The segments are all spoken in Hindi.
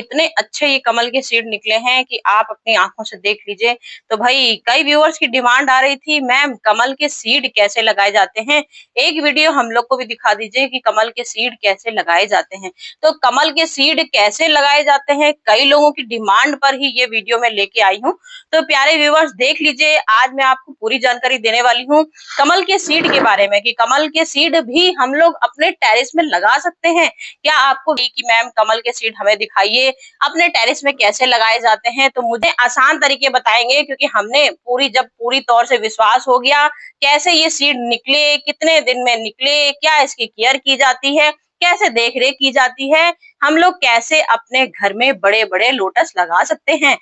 इतने अच्छे ये कमल के सीड निकले हैं कि आप अपनी आंखों से देख लीजिए। तो भाई कई व्यूअर्स की डिमांड आ रही थी, मैम कमल के सीड कैसे लगाए जाते हैं, एक वीडियो हम लोग को भी दिखा दीजिए कि कमल के सीड कैसे लगाए जाते हैं। तो कमल के सीड कैसे लगाए जाते हैं, कई लोगों की डिमांड पर ही ये वीडियो मैं लेके आई हूँ। तो प्यारे व्यूअर्स देख लीजिए, आज मैं आपको पूरी जानकारी देने वाली हूँ कमल के सीड के बारे में कि कमल के सीड भी हम लोग अपने टेरेस में लगा सकते हैं। क्या आपको कि मैम कमल के सीड हमें दिखाइए अपने टेरेस में कैसे लगाए जाते हैं, तो मुझे आसान तरीके बताएंगे क्योंकि हमने पूरी तौर से विश्वास हो गया कैसे ये सीड निकले, कितने दिन में निकले, क्या इसकी केयर की जाती है, कैसे देख रेख की जाती है, हम लोग कैसे अपने घर में बड़े बड़े लोटस लगा सकते हैं।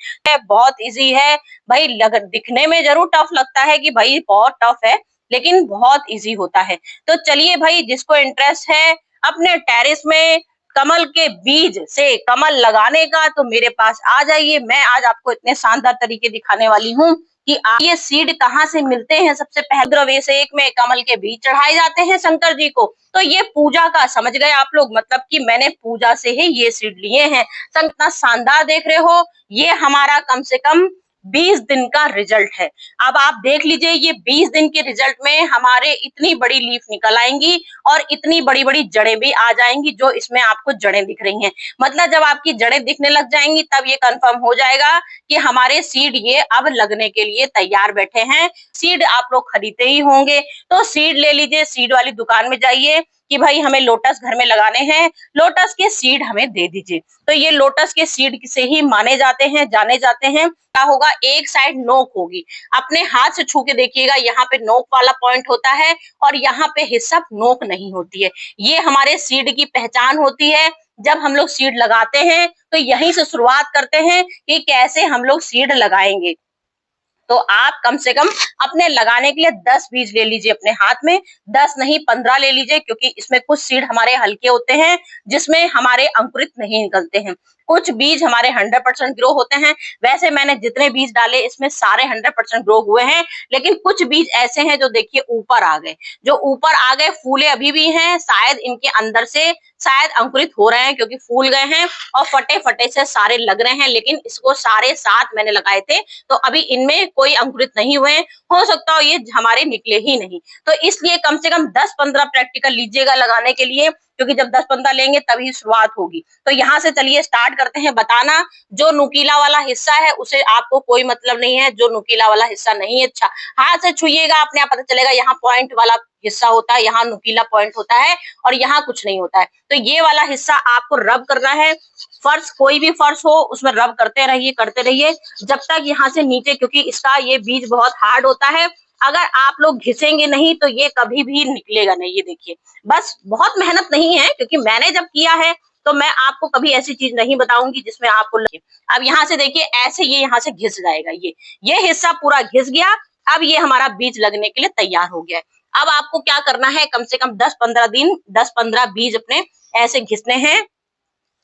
बहुत इजी है भाई, दिखने में जरूर टफ लगता है कि भाई बहुत टफ है, लेकिन बहुत इजी होता है। तो चलिए भाई, जिसको इंटरेस्ट है अपने टेरेस में कमल के बीज से कमल लगाने का, तो मेरे पास आ जाइए। मैं आज आपको इतने शानदार तरीके दिखाने वाली हूँ कि ये सीड कहाँ से मिलते हैं। सबसे पहले द्रव्यसेक में कमल के बीज चढ़ाए जाते हैं शंकर जी को। तो ये पूजा का समझ गए आप लोग, मतलब कि मैंने पूजा से ही ये सीड लिए हैं। इतना शानदार देख रहे हो, ये हमारा कम से कम 20 दिन का रिजल्ट है। अब आप देख लीजिए, ये 20 दिन के रिजल्ट में हमारे इतनी बड़ी लीफ निकल आएंगी और इतनी बड़ी बड़ी जड़ें भी आ जाएंगी, जो इसमें आपको जड़ें दिख रही हैं। मतलब जब आपकी जड़ें दिखने लग जाएंगी तब ये कंफर्म हो जाएगा कि हमारे सीड ये अब लगने के लिए तैयार बैठे हैं। सीड आप लोग खरीदते ही होंगे, तो सीड ले लीजिए, सीड वाली दुकान में जाइए कि भाई हमें लोटस घर में लगाने हैं, लोटस के सीड हमें दे दीजिए। तो ये लोटस के सीड से ही माने जाते हैं, जाने जाते हैं। क्या होगा, एक साइड नोक होगी, अपने हाथ से छू के देखिएगा, यहाँ पे नोक वाला पॉइंट होता है और यहाँ पे हिस्सा नोक नहीं होती है। ये हमारे सीड की पहचान होती है। जब हम लोग सीड लगाते हैं तो यहीं से शुरुआत करते हैं कि कैसे हम लोग सीड लगाएंगे। तो आप कम से कम अपने लगाने के लिए 10 बीज ले लीजिए अपने हाथ में, 10 नहीं 15 ले लीजिए, क्योंकि इसमें कुछ सीड हमारे हल्के होते हैं जिसमें हमारे अंकुरित नहीं निकलते हैं। कुछ बीज हमारे 100% ग्रो होते हैं। वैसे मैंने जितने बीज डाले इसमें सारे 100% ग्रो हुए हैं, लेकिन कुछ बीज ऐसे हैं जो देखिए ऊपर आ गए, जो ऊपर आ गए फूले अभी भी हैं, शायद इनके अंदर से शायद अंकुरित हो रहे हैं क्योंकि फूल गए हैं और फटे फटे से सारे लग रहे हैं, लेकिन इसको सारे साथ मैंने लगाए थे तो अभी इनमें कोई अंकुरित नहीं हुए। हो सकता हो ये हमारे निकले ही नहीं। तो इसलिए कम से कम 10-15 प्रैक्टिकल लीजिएगा लगाने के लिए, क्योंकि जब 10-15 लेंगे तभी शुरुआत होगी। तो यहाँ से चलिए स्टार्ट करते हैं बताना। जो नुकीला वाला हिस्सा है उसे आपको कोई मतलब नहीं है, जो नुकीला वाला हिस्सा नहीं है, अच्छा हाथ से छुइएगा, अपने आप पता चलेगा यहाँ पॉइंट वाला हिस्सा होता है, यहाँ नुकीला पॉइंट होता है और यहाँ कुछ नहीं होता है। तो ये वाला हिस्सा आपको रब करना है। फर्श, कोई भी फर्श हो उसमें रब करते रहिए जब तक यहाँ से नीचे, क्योंकि इसका ये बीज बहुत हार्ड होता है। अगर आप लोग घिसेंगे नहीं तो ये कभी भी निकलेगा नहीं। ये देखिए, बस बहुत मेहनत नहीं है, क्योंकि मैंने जब किया है तो मैं आपको कभी ऐसी चीज नहीं बताऊंगी जिसमें आपको लगे। अब यहाँ से देखिए, ऐसे ये यहाँ से घिस जाएगा, ये हिस्सा पूरा घिस गया। अब ये हमारा बीज लगने के लिए तैयार हो गया है। अब आपको क्या करना है, कम से कम 10-15 दिन 10-15 बीज अपने ऐसे घिसने हैं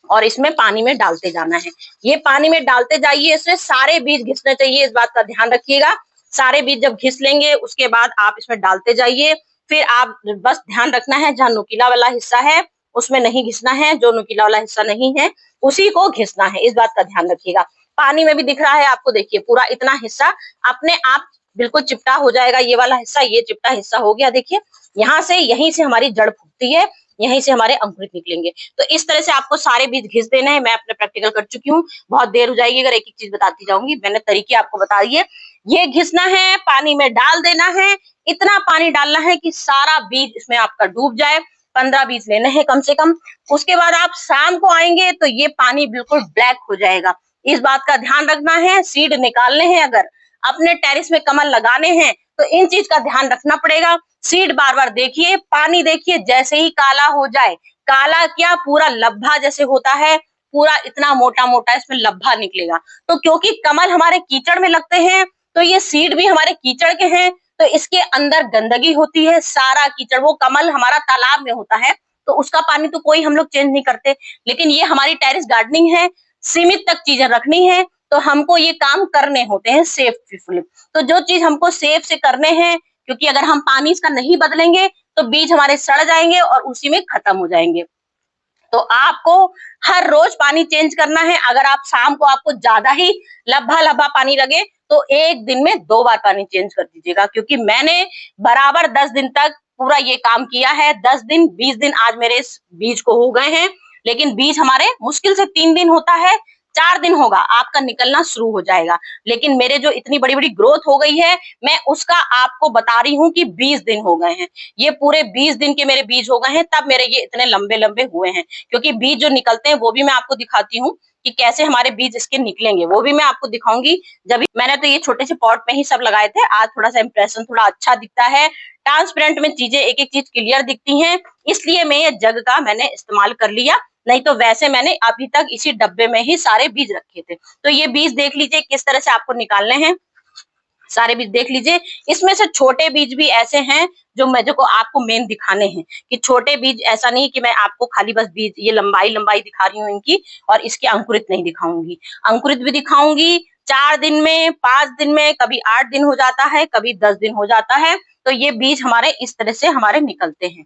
और इसमें पानी में डालते जाना है। ये पानी में डालते जाइए, इसमें सारे बीज घिसने चाहिए, इस बात का ध्यान रखिएगा। सारे बीज जब घिस लेंगे उसके बाद आप इसमें डालते जाइए। फिर आप बस ध्यान रखना है, जहाँ नुकीला वाला हिस्सा है उसमें नहीं घिसना है, जो नुकीला वाला हिस्सा नहीं है उसी को घिसना है, इस बात का ध्यान रखिएगा। पानी में भी दिख रहा है आपको, देखिए पूरा इतना हिस्सा अपने आप बिल्कुल चिपटा हो जाएगा। ये वाला हिस्सा, ये चिपटा हिस्सा हो गया। देखिए यहाँ से, यहीं से हमारी जड़ फूटती है, यहीं से हमारे अंकुरित निकलेंगे। तो इस तरह से आपको सारे बीज घिस देना है। मैं अपने प्रैक्टिकल कर चुकी हूँ, बहुत देर हो जाएगी अगर एक एक चीज बताती जाऊंगी। मैंने तरीके आपको बता दिए। ये घिसना है, पानी में डाल देना है, इतना पानी डालना है कि सारा बीज इसमें आपका डूब जाए। 15 बीज लेने हैं कम से कम। उसके बाद आप शाम को आएंगे तो ये पानी बिल्कुल ब्लैक हो जाएगा, इस बात का ध्यान रखना है। सीड निकालने हैं, अगर अपने टेरिस में कमल लगाने हैं तो इन चीज का ध्यान रखना पड़ेगा। सीड बार बार देखिए, पानी देखिए, जैसे ही काला हो जाए, काला क्या पूरा लब्भा जैसे होता है, पूरा इतना मोटा मोटा इसमें लब्भा निकलेगा। तो क्योंकि कमल हमारे कीचड़ में लगते हैं तो ये सीड भी हमारे कीचड़ के हैं, तो इसके अंदर गंदगी होती है, सारा कीचड़। वो कमल हमारा तालाब में होता है तो उसका पानी तो कोई हम लोग चेंज नहीं करते, लेकिन ये हमारी टेरिस गार्डनिंग है, सीमित तक चीजें रखनी है, तो हमको ये काम करने होते हैं सेफली। तो जो चीज हमको सेफ से करने हैं, क्योंकि अगर हम पानी इसका नहीं बदलेंगे तो बीज हमारे सड़ जाएंगे और उसी में खत्म हो जाएंगे। तो आपको हर रोज पानी चेंज करना है। अगर आप शाम को आपको ज्यादा ही लब्बा लब्बा पानी लगे तो एक दिन में 2 बार पानी चेंज कर दीजिएगा, क्योंकि मैंने बराबर 10 दिन तक पूरा ये काम किया है। 10 दिन 20 दिन आज मेरे इस बीज को हो गए हैं, लेकिन बीज हमारे मुश्किल से 3 दिन होता है, 4 दिन होगा आपका निकलना शुरू हो जाएगा। लेकिन मेरे जो इतनी बड़ी बड़ी ग्रोथ हो गई है, मैं उसका आपको बता रही हूँ कि 20 दिन हो गए हैं। ये पूरे 20 दिन के मेरे बीज हो गए हैं, तब मेरे ये इतने लंबे लंबे हुए हैं। क्योंकि बीज जो निकलते हैं वो भी मैं आपको दिखाती हूँ कि कैसे हमारे बीज इसके निकलेंगे, वो भी मैं आपको दिखाऊंगी। जब मैंने तो ये छोटे से पॉट में ही सब लगाए थे, आज थोड़ा सा इंप्रेशन थोड़ा अच्छा दिखता है, ट्रांसपेरेंट में चीजें एक एक चीज क्लियर दिखती हैं, इसलिए मैं ये जग का मैंने इस्तेमाल कर लिया। नहीं तो वैसे मैंने अभी तक इसी डब्बे में ही सारे बीज रखे थे। तो ये बीज देख लीजिए किस तरह से आपको निकालने हैं, सारे बीज देख लीजिए। इसमें से छोटे बीज भी ऐसे हैं जो मैं जो को आपको मेन दिखाने हैं कि छोटे बीज, ऐसा नहीं कि मैं आपको खाली बस बीज ये लंबाई लंबाई दिखा रही हूँ इनकी और इसके अंकुरित नहीं दिखाऊंगी। अंकुरित भी दिखाऊंगी 4 दिन में, 5 दिन में, कभी 8 दिन हो जाता है, कभी 10 दिन हो जाता है। तो ये बीज हमारे इस तरह से हमारे निकलते हैं।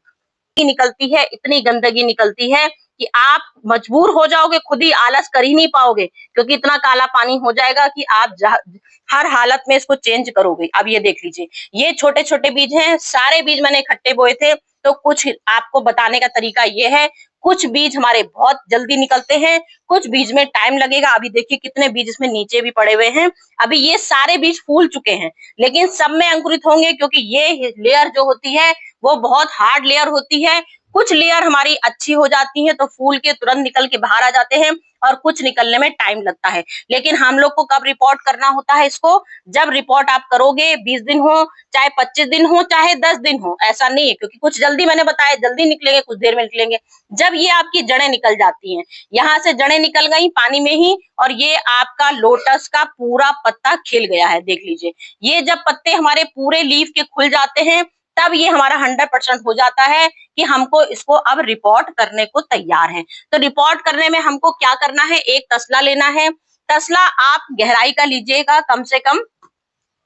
निकलती है, इतनी गंदगी निकलती है कि आप मजबूर हो जाओगे, खुद ही आलस कर ही नहीं पाओगे, क्योंकि इतना काला पानी हो जाएगा कि आप हर हालत में इसको चेंज करोगे। अब ये देख लीजिए, ये छोटे छोटे बीज हैं, सारे बीज मैंने इकट्ठे बोए थे। तो कुछ आपको बताने का तरीका ये है, कुछ बीज हमारे बहुत जल्दी निकलते हैं, कुछ बीज में टाइम लगेगा। अभी देखिए कितने बीज इसमें नीचे भी पड़े हुए हैं। अभी ये सारे बीज फूल चुके हैं, लेकिन सब में अंकुरित होंगे, क्योंकि ये लेयर जो होती है वो बहुत हार्ड लेयर होती है। कुछ लेयर हमारी अच्छी हो जाती है तो फूल के तुरंत निकल के बाहर आ जाते हैं, और कुछ निकलने में टाइम लगता है। लेकिन हम लोग को कब रिपोर्ट करना होता है इसको, जब रिपोर्ट आप करोगे 20 दिन हो, चाहे 25 दिन हो, चाहे 10 दिन हो, ऐसा नहीं है। क्योंकि कुछ जल्दी मैंने बताया जल्दी निकलेंगे, कुछ देर में निकलेंगे। जब ये आपकी जड़ें निकल जाती हैं, यहाँ से जड़ें निकल गई पानी में ही, और ये आपका लोटस का पूरा पत्ता खिल गया है। देख लीजिए, ये जब पत्ते हमारे पूरे लीफ के खुल जाते हैं, तब ये हमारा 100% हो जाता है कि हमको इसको अब रिपोर्ट करने को तैयार है। तो रिपोर्ट करने में हमको क्या करना है, एक तसला लेना है। तसला आप गहराई का लीजिएगा, कम से कम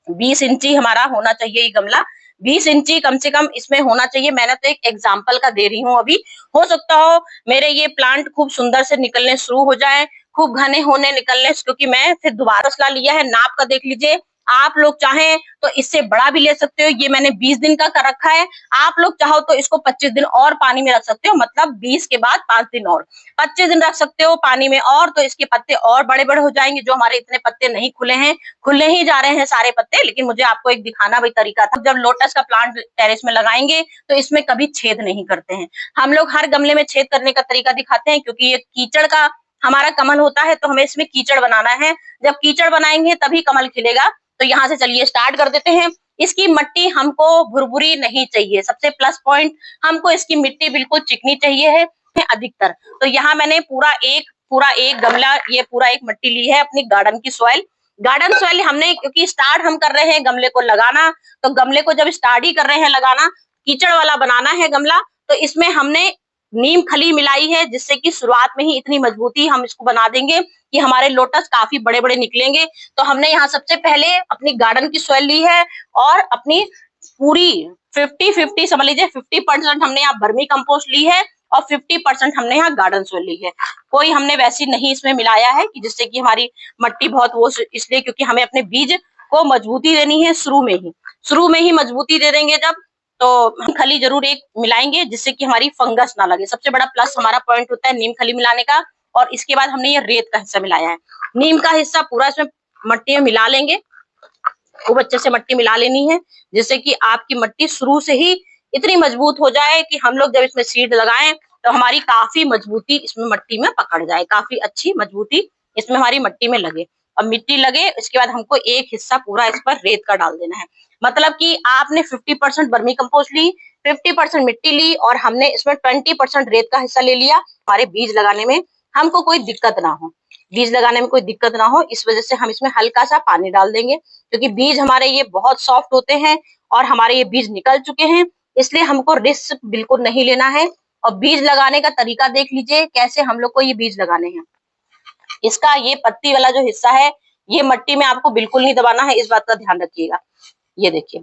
20 इंची हमारा होना चाहिए। ये गमला 20 इंची कम से कम इसमें होना चाहिए। मैंने तो एक एग्जाम्पल का दे रही हूँ अभी, हो सकता हो मेरे ये प्लांट खूब सुंदर से निकलने शुरू हो जाए, खूब घने होने निकलने, क्योंकि मैं फिर दोबारा तसला लिया है। नाप का देख लीजिए, आप लोग चाहें तो इससे बड़ा भी ले सकते हो। ये मैंने 20 दिन का कर रखा है, आप लोग चाहो तो इसको 25 दिन और पानी में रख सकते हो, मतलब 20 के बाद 5 दिन और 25 दिन रख सकते हो पानी में, और तो इसके पत्ते और बड़े बड़े हो जाएंगे। जो हमारे इतने पत्ते नहीं खुले हैं, खुलने ही जा रहे हैं सारे पत्ते, लेकिन मुझे आपको एक दिखाना भी तरीका था। जब लोटस का प्लांट टेरेस में लगाएंगे तो इसमें कभी छेद नहीं करते हैं हम लोग, हर गमले में छेद करने का तरीका दिखाते हैं, क्योंकि ये कीचड़ का हमारा कमल होता है, तो हमें इसमें कीचड़ बनाना है। जब कीचड़ बनाएंगे तभी कमल खिलेगा। तो यहाँ से चलिए स्टार्ट कर देते हैं। इसकी मिट्टी हमको भुरभुरी नहीं चाहिए, सबसे प्लस पॉइंट, हमको इसकी मिट्टी बिल्कुल चिकनी चाहिए है अधिकतर। तो यहाँ मैंने पूरा एक गमला, ये पूरा एक मिट्टी ली है अपनी गार्डन की सॉइल। गार्डन सॉइल हमने, क्योंकि स्टार्ट हम कर रहे हैं गमले को लगाना, तो गमले को जब स्टार्ट ही कर रहे हैं लगाना, कीचड़ वाला बनाना है गमला, तो इसमें हमने नीम खली मिलाई है, जिससे कि शुरुआत में ही इतनी मजबूती हम इसको बना देंगे कि हमारे लोटस काफी बड़े बड़े निकलेंगे। तो हमने यहाँ सबसे पहले अपनी गार्डन की सॉइल ली है, और अपनी पूरी 50-50 समझ लीजिए, 50% हमने यहाँ वर्मी कंपोस्ट ली है, और 50% हमने यहाँ गार्डन सॉइल ली है। कोई हमने वैसी नहीं इसमें मिलाया है कि जिससे कि हमारी मिट्टी बहुत वो, इसलिए क्योंकि हमें अपने बीज को मजबूती देनी है शुरू में ही मजबूती दे देंगे जब, तो हम खली जरूर एक मिलाएंगे, जिससे कि हमारी फंगस ना लगे। सबसे बड़ा प्लस हमारा पॉइंट होता है नीम खली मिलाने का। और इसके बाद हमने ये रेत का हिस्सा मिलाया है, नीम का हिस्सा पूरा इसमें मिट्टी में मिला लेंगे, खूब अच्छे से मिट्टी मिला लेनी है, जिससे कि आपकी मिट्टी शुरू से ही इतनी मजबूत हो जाए कि हम लोग जब इसमें सीड लगाएं तो हमारी काफी मजबूती इसमें मिट्टी में पकड़ जाए, काफी अच्छी मजबूती इसमें हमारी मिट्टी में लगे। और मिट्टी लगे, इसके बाद हमको एक हिस्सा पूरा इस पर रेत का डाल देना है। मतलब कि आपने 50% वर्मी कंपोस्ट ली, 50% मिट्टी ली, और हमने इसमें 20% रेत का हिस्सा ले लिया। हमारे बीज लगाने में हमको कोई दिक्कत ना हो, बीज लगाने में कोई दिक्कत ना हो, इस वजह से हम इसमें हल्का सा पानी डाल देंगे, क्योंकि बीज हमारे ये बहुत सॉफ्ट होते हैं और हमारे ये बीज निकल चुके हैं, इसलिए हमको रिस्क बिल्कुल नहीं लेना है। और बीज लगाने का तरीका देख लीजिए कैसे हम लोग को ये बीज लगाने हैं। इसका ये पत्ती वाला जो हिस्सा है, ये मिट्टी में आपको बिल्कुल नहीं दबाना है, इस बात का ध्यान रखिएगा। ये देखिए,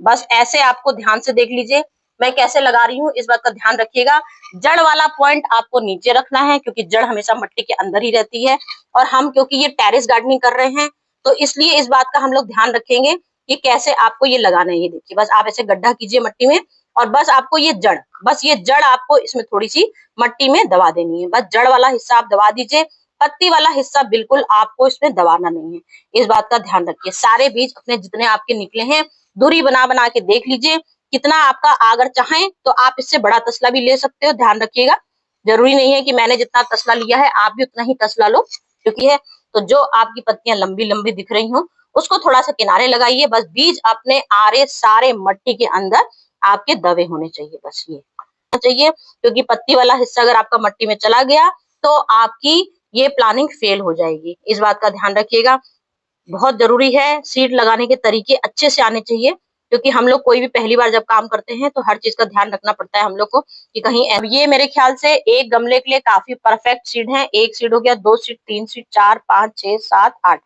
बस ऐसे आपको ध्यान से देख लीजिए, मैं कैसे लगा रही हूँ इस बात का ध्यान रखिएगा। जड़ वाला पॉइंट आपको नीचे रखना है क्योंकि जड़ हमेशा मिट्टी के अंदर ही रहती है, और हम क्योंकि ये टेरेस गार्डनिंग कर रहे हैं तो इसलिए इस बात का हम लोग ध्यान रखेंगे कि कैसे आपको ये लगाना है। ये देखिए, बस आप ऐसे गड्ढा कीजिए मिट्टी में, और बस आपको ये जड़ आपको इसमें थोड़ी सी मिट्टी में दबा देनी है। बस जड़ वाला हिस्सा आप दबा दीजिए, पत्ती वाला हिस्सा बिल्कुल आपको इसमें दबाना नहीं है। इस बात का ध्यान रखिए। सारे बीज अपने जितने आपके निकले हैं दूरी बना बना के देख लीजिए कितना आपका। अगर चाहें तो आप इससे बड़ा तसला भी ले सकते हो, ध्यान रखिएगा। जरूरी नहीं है कि मैंने जितना तसला लिया है आप भी उतना ही तसला लो, क्योंकि है तो जो आपकी पत्तियां लंबी लंबी दिख रही हो उसको थोड़ा सा किनारे लगाइए। बस बीज अपने आरे सारे मिट्टी के अंदर आपके दबे होने चाहिए, बस ये चाहिए, क्योंकि पत्ती वाला हिस्सा अगर आपका मिट्टी में चला गया तो आपकी ये प्लानिंग फेल हो जाएगी। इस बात का ध्यान रखिएगा। बहुत जरूरी है, सीड लगाने के तरीके अच्छे से आने चाहिए, क्योंकि हम लोग कोई भी पहली बार जब काम करते हैं तो हर चीज का ध्यान रखना पड़ता है हम लोग को कि कहीं। ये मेरे ख्याल से एक गमले के लिए काफी परफेक्ट सीड है। एक सीड हो गया, 2 सीड, 3 सीड, 4, 5, 6, 7,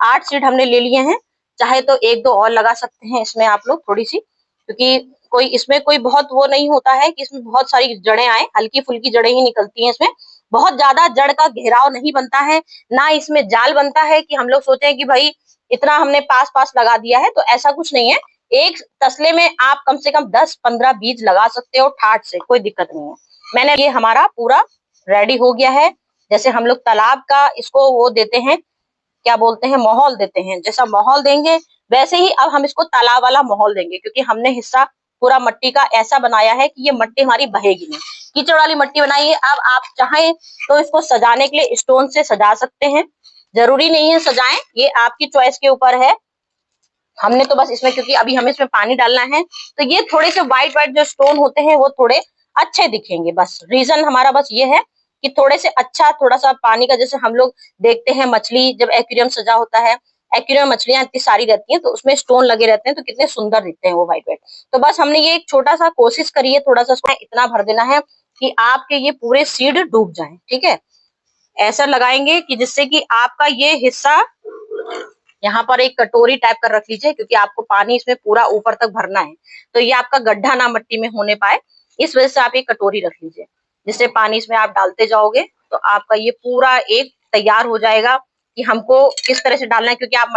8 सीड हमने ले लिए हैं। चाहे तो 1-2 और लगा सकते हैं इसमें आप लोग थोड़ी सी, क्योंकि कोई इसमें कोई बहुत वो नहीं होता है कि इसमें बहुत सारी जड़ें आए, हल्की फुल्की जड़ें ही निकलती हैं इसमें। बहुत ज्यादा जड़ का घेराव नहीं बनता है, ना इसमें जाल बनता है कि हम लोग सोचे हैं कि भाई इतना हमने पास पास लगा दिया है, तो ऐसा कुछ नहीं है। एक तसले में आप कम से कम 10-15 बीज लगा सकते हो ठाट से, कोई दिक्कत नहीं है। मैंने ये हमारा पूरा रेडी हो गया है। जैसे हम लोग तालाब का इसको वो देते हैं, क्या बोलते हैं, माहौल देते हैं, जैसा माहौल देंगे वैसे ही अब हम इसको तालाब वाला माहौल देंगे, क्योंकि हमने हिस्सा पूरा मिट्टी का ऐसा बनाया है कि ये मिट्टी हमारी बहेगी नहीं। कीचड़ वाली मिट्टी बनाई है। अब आप चाहें तो इसको सजाने के लिए स्टोन से सजा सकते हैं, जरूरी नहीं है सजाएं, ये आपकी चॉइस के ऊपर है। हमने तो बस इसमें, क्योंकि अभी हमें इसमें पानी डालना है, तो ये थोड़े से व्हाइट व्हाइट जो स्टोन होते हैं वो थोड़े अच्छे दिखेंगे। बस रीजन हमारा बस ये है कि थोड़े से अच्छा, थोड़ा सा पानी का, जैसे हम लोग देखते हैं मछली जब एक्वेरियम सजा होता है, एक्वेरियम में मछलियां इतनी सारी रहती हैं तो उसमें स्टोन लगे रहते हैं तो कितने सुंदर दिखते हैं वो व्हाइट व्हाइट। तो बस हमने ये एक छोटा सा कोशिश करी है, थोड़ा सा इतना भर देना है कि आपके ये पूरे सीड डूब जाएं। ठीक है, ऐसा लगाएंगे कि जिससे कि आपका ये हिस्सा, यहाँ पर एक कटोरी टाइप कर रख लीजिए, क्योंकि आपको पानी इसमें पूरा ऊपर तक भरना है, तो ये आपका गड्ढा ना मिट्टी में होने पाए, इस वजह से आप एक कटोरी रख लीजिए, जिससे पानी इसमें आप डालते जाओगे तो आपका ये पूरा एक तैयार हो जाएगा कि हमको किस तरह से डालना है। क्योंकि आप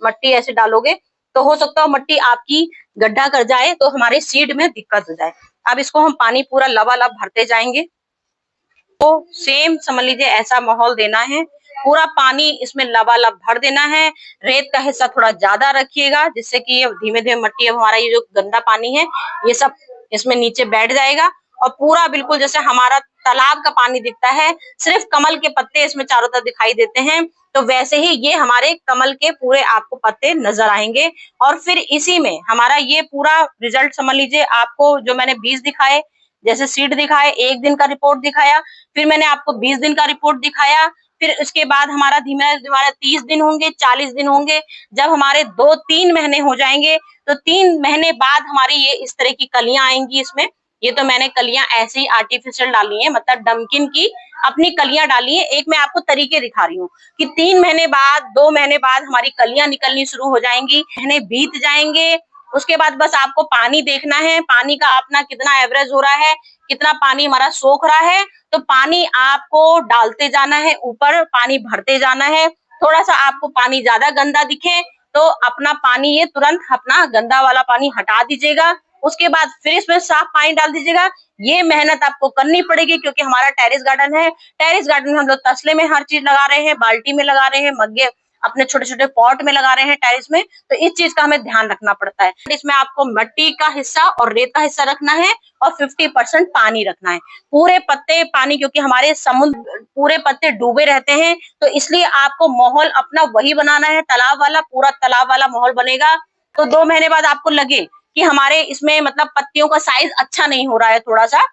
मट्टी ऐसे डालोगे तो हो सकता है मट्टी आपकी गड्ढा कर जाए तो हमारे सीड में दिक्कत हो जाए। अब इसको हम पानी पूरा लबालब भरते जाएंगे, तो सेम समझ लीजिए ऐसा माहौल देना है, पूरा पानी इसमें लबालब भर देना है। रेत का हिस्सा थोड़ा ज्यादा रखिएगा, जिससे कि ये धीमे धीमे मिट्टी, अब हमारा ये जो गंदा पानी है ये सब इसमें नीचे बैठ जाएगा, और पूरा बिल्कुल जैसे हमारा तालाब का पानी दिखता है, सिर्फ कमल के पत्ते इसमें चारों तरफ दिखाई देते हैं, तो वैसे ही ये हमारे कमल के पूरे आपको पत्ते नजर आएंगे। और फिर इसी में हमारा ये पूरा रिजल्ट समझ लीजिए। आपको जो मैंने बीज दिखाए, जैसे सीड दिखाए, 1 दिन का रिपोर्ट दिखाया, फिर मैंने आपको 20 दिन का रिपोर्ट दिखाया, फिर उसके बाद हमारा धीमे 30 दिन होंगे, 40 दिन होंगे। जब हमारे 2-3 महीने हो जाएंगे तो 3 महीने बाद हमारी ये इस तरह की कलियां आएंगी इसमें। ये तो मैंने कलियां ऐसे ही आर्टिफिशियल डाली हैं, मतलब डमकिन की अपनी कलियां डाली हैं। एक मैं आपको तरीके दिखा रही हूँ कि 3 महीने बाद, 2 महीने बाद हमारी कलियां निकलनी शुरू हो जाएंगी, महीने बीत जाएंगे। उसके बाद बस आपको पानी देखना है, पानी का अपना कितना एवरेज हो रहा है, कितना पानी हमारा सोख रहा है, तो पानी आपको डालते जाना है, ऊपर पानी भरते जाना है। थोड़ा सा आपको पानी ज्यादा गंदा दिखे तो अपना पानी ये तुरंत अपना गंदा वाला पानी हटा दीजिएगा, उसके बाद फिर इसमें साफ पानी डाल दीजिएगा। ये मेहनत आपको करनी पड़ेगी, क्योंकि हमारा टेरेस गार्डन है। टेरेस गार्डन में हम लोग तसले में हर चीज लगा रहे हैं, बाल्टी में लगा रहे हैं, मग्गे अपने छोटे छोटे पॉट में लगा रहे हैं टेरेस में, तो इस चीज का हमें ध्यान रखना पड़ता है। इसमें आपको मिट्टी का हिस्सा और रेत का हिस्सा रखना है, और 50% पानी रखना है। पूरे पत्ते पानी, क्योंकि हमारे समुद्र पूरे पत्ते डूबे रहते हैं, तो इसलिए आपको माहौल अपना वही बनाना है, तालाब वाला, पूरा तालाब वाला माहौल बनेगा। तो 2 महीने बाद आपको लगे कि हमारे इसमें मतलब पत्तियों का साइज अच्छा नहीं हो रहा है थोड़ा सा,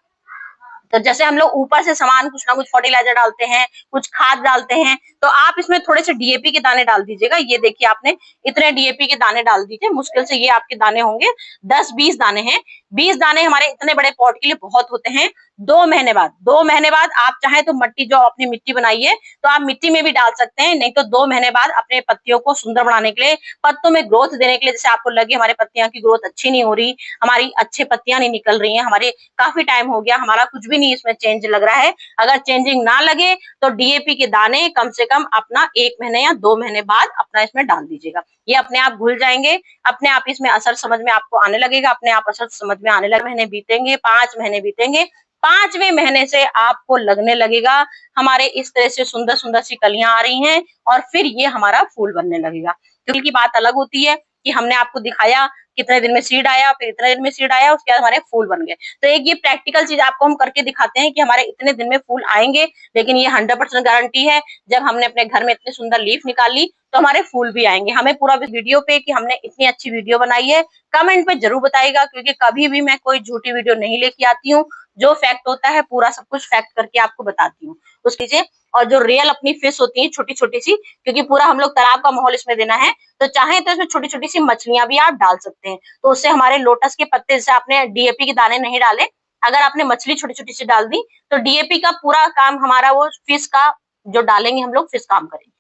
तो जैसे हम लोग ऊपर से सामान कुछ ना कुछ फर्टिलाइजर डालते हैं, कुछ खाद डालते हैं, तो आप इसमें थोड़े से डीएपी के दाने डाल दीजिएगा। ये देखिए आपने इतने डीएपी के दाने डाल दीजिए, मुश्किल से ये आपके दाने होंगे 10-20 दाने हैं। 20 दाने हमारे इतने बड़े पॉट के लिए बहुत होते हैं। 2 महीने बाद आप चाहे तो मट्टी, जो आपने मिट्टी बनाई है तो आप मिट्टी में भी डाल सकते हैं, नहीं तो 2 महीने बाद अपने पत्तियों को सुंदर बनाने के लिए, पत्तों में ग्रोथ देने के लिए, जैसे आपको लगे हमारे पत्तियां की ग्रोथ अच्छी नहीं हो रही, हमारी अच्छे पत्तियां नहीं निकल रही हैं, हमारे काफी टाइम हो गया, हमारा कुछ भी नहीं इसमें चेंज लग रहा है, अगर चेंजिंग ना लगे तो डीएपी के दाने कम से कम अपना 1 महीने या 2 महीने बाद अपना इसमें डाल दीजिएगा। ये अपने आप घुल जाएंगे, अपने आप इसमें असर समझ में आपको आने लगेगा, अपने आप असर समझ में आने लगे। महीने बीतेंगे, 5 महीने बीतेंगे, 5वें महीने से आपको लगने लगेगा हमारे इस तरह से सुंदर सुंदर सी कलियां आ रही हैं, और फिर ये हमारा फूल बनने लगेगा। फूल की बात अलग होती है कि हमने आपको दिखाया कितने दिन में सीड आया, फिर इतने दिन में सीड आया, उसके बाद हमारे फूल बन गए। तो एक ये प्रैक्टिकल चीज आपको हम करके दिखाते हैं कि हमारे इतने दिन में फूल आएंगे, लेकिन ये 100% गारंटी है, जब हमने अपने घर में इतनी सुंदर लीफ निकाली तो हमारे फूल भी आएंगे। हमें पूरा वीडियो पे कि हमने इतनी अच्छी वीडियो बनाई है कमेंट पे जरूर बताइएगा, क्योंकि कभी भी मैं कोई झूठी वीडियो नहीं लेके आती हूँ। जो फैक्ट होता है पूरा सब कुछ फैक्ट करके आपको बताती हूँ उसके लिए। और जो रियल अपनी फिश होती है छोटी छोटी सी, क्योंकि पूरा हम लोग तालाब का माहौल इसमें देना है, तो चाहे तो इसमें छोटी छोटी सी मछलियां भी आप डाल सकते हैं, तो उससे हमारे लोटस के पत्ते, जैसे आपने डीएपी के दाने नहीं डाले, अगर आपने मछली छोटी छोटी सी डाल दी तो डीएपी का पूरा काम हमारा वो फिश का जो डालेंगे हम लोग फिश काम करेंगे।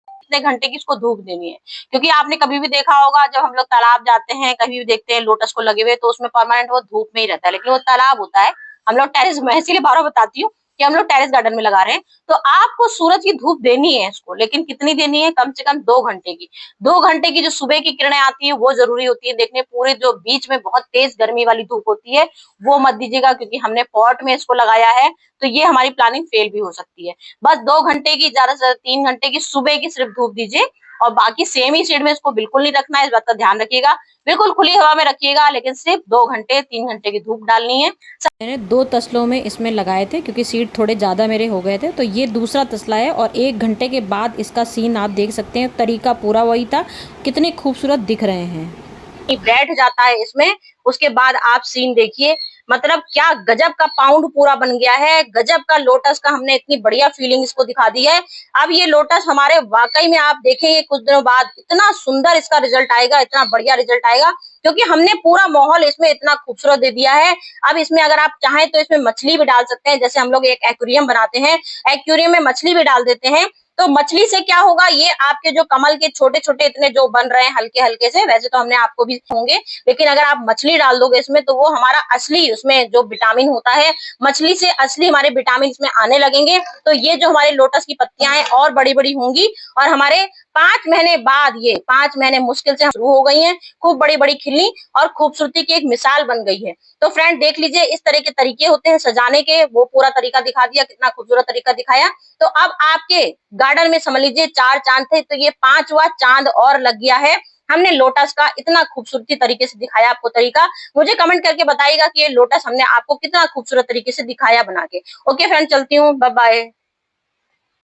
कितने घंटे की इसको धूप देनी है, क्योंकि आपने कभी भी देखा होगा जब हम लोग तालाब जाते हैं, कभी भी देखते हैं लोटस को लगे हुए, तो उसमें परमानेंट वो धूप में ही रहता है, लेकिन वो तालाब होता है। हम लोग टेरेस में, इसीलिए बार बताती हूँ कि हम लोग टेरेस गार्डन में लगा रहे हैं, तो आपको सूरज की धूप देनी है इसको, लेकिन कितनी देनी है, कम से कम 2 घंटे की। 2 घंटे की जो सुबह की किरणें आती है वो जरूरी होती है देखने, पूरे जो बीच में बहुत तेज गर्मी वाली धूप होती है वो मत दीजिएगा, क्योंकि हमने पॉट में इसको लगाया है, तो ये हमारी प्लानिंग फेल भी हो सकती है। बस 2 घंटे की, ज्यादा से ज्यादा 3 घंटे की सुबह की सिर्फ धूप दीजिए, और बाकी सेम ही शेड में इसको बिल्कुल नहीं रखना है, इस बात का ध्यान रखिएगा। बिल्कुल खुली हवा में रखिएगा, लेकिन सिर्फ 2 घंटे 3 घंटे की धूप डालनी है। मैंने 2 तसलों में इसमें लगाए थे, क्योंकि सीड थोड़े ज़्यादा मेरे हो गए थे, तो ये दूसरा तसला है, और 1 घंटे के बाद इसका सीन आप देख सकते हैं, तरीका पूरा वही था। कितने खूबसूरत दिख रहे हैं, बैठ जाता है इसमें, उसके बाद आप सीन देखिए, मतलब क्या गजब का पाउंड पूरा बन गया है, गजब का लोटस का हमने इतनी बढ़िया फीलिंग इसको दिखा दी है। अब ये लोटस हमारे वाकई में आप देखेंगे कुछ दिनों बाद इतना सुंदर इसका रिजल्ट आएगा, इतना बढ़िया रिजल्ट आएगा, क्योंकि हमने पूरा माहौल इसमें इतना खूबसूरत दे दिया है। अब इसमें अगर आप चाहें तो इसमें मछली भी डाल सकते हैं, जैसे हम लोग एक एक्वेरियम बनाते हैं, एक्वेरियम में मछली भी डाल देते हैं, तो मछली से क्या होगा, ये आपके जो कमल के छोटे छोटे इतने जो बन रहे हैं हल्के हल्के से, वैसे तो हमने आपको भी होंगे, लेकिन अगर आप मछली डाल दोगे इसमें तो वो हमारा असली उसमें जो विटामिन होता है, मछली से असली हमारे विटामिन इसमें आने लगेंगे, तो ये जो हमारे लोटस की पत्तियां हैं और बड़ी बड़ी होंगी, और हमारे 5 महीने बाद, ये 5 महीने मुश्किल से शुरू हो गई हैं, खूब बड़ी बड़ी खिलनी और खूबसूरती की एक मिसाल बन गई है। तो फ्रेंड देख लीजिए, इस तरह के तरीके होते हैं सजाने के, वो पूरा तरीका दिखा दिया, कितना खूबसूरत तरीका दिखाया। तो अब आपके गार्डन में समझ लीजिए 4 चांद थे, तो ये 5वां चांद और लग गया है। हमने लोटस का इतना खूबसूरती तरीके से दिखाया आपको तरीका। मुझे कमेंट करके बताइएगा कि ये लोटस हमने आपको कितना खूबसूरत तरीके से दिखाया बना के। ओके फ्रेंड, चलती हूँ, बाय बाय।